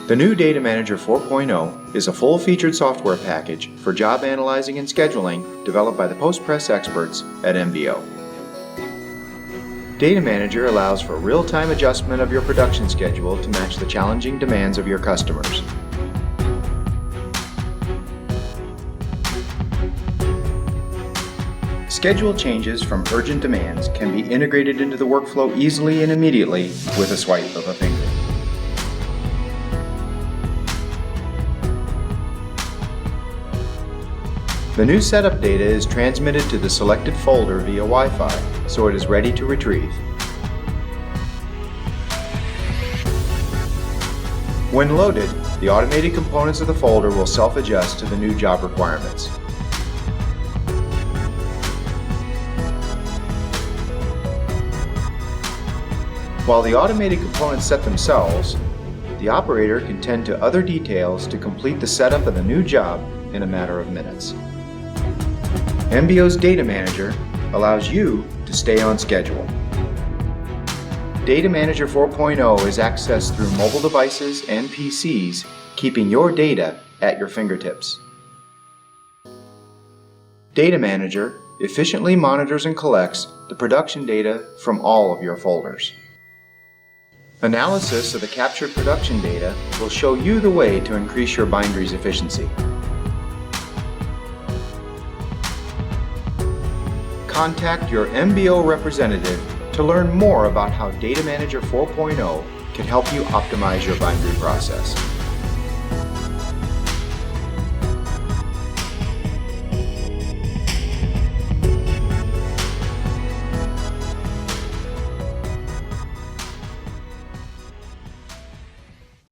The new Datamanager 4.0 is a full-featured software package for job analyzing and scheduling developed by the Postgres experts at MBO. Datamanager allows for real-time adjustment of your production schedule to match the challenging demands of your customers. Schedule changes from urgent demands can be integrated into the workflow easily and immediately with a swipe of a finger. The new setup data is transmitted to the selected folder via Wi-Fi, so it is ready to retrieve. When loaded, the automated components of the folder will self-adjust to the new job requirements. While the automated components set themselves, the operator can tend to other details to complete the setup of the new job in a matter of minutes. MBO's Datamanager allows you to stay on schedule. Datamanager 4.0 is accessed through mobile devices and PCs, keeping your data at your fingertips. Datamanager efficiently monitors and collects the production data from all of your folders. Analysis of the captured production data will show you the way to increase your bindery's efficiency. Contact your MBO representative to learn more about how Datamanager 4.0 can help you optimize your bindery process.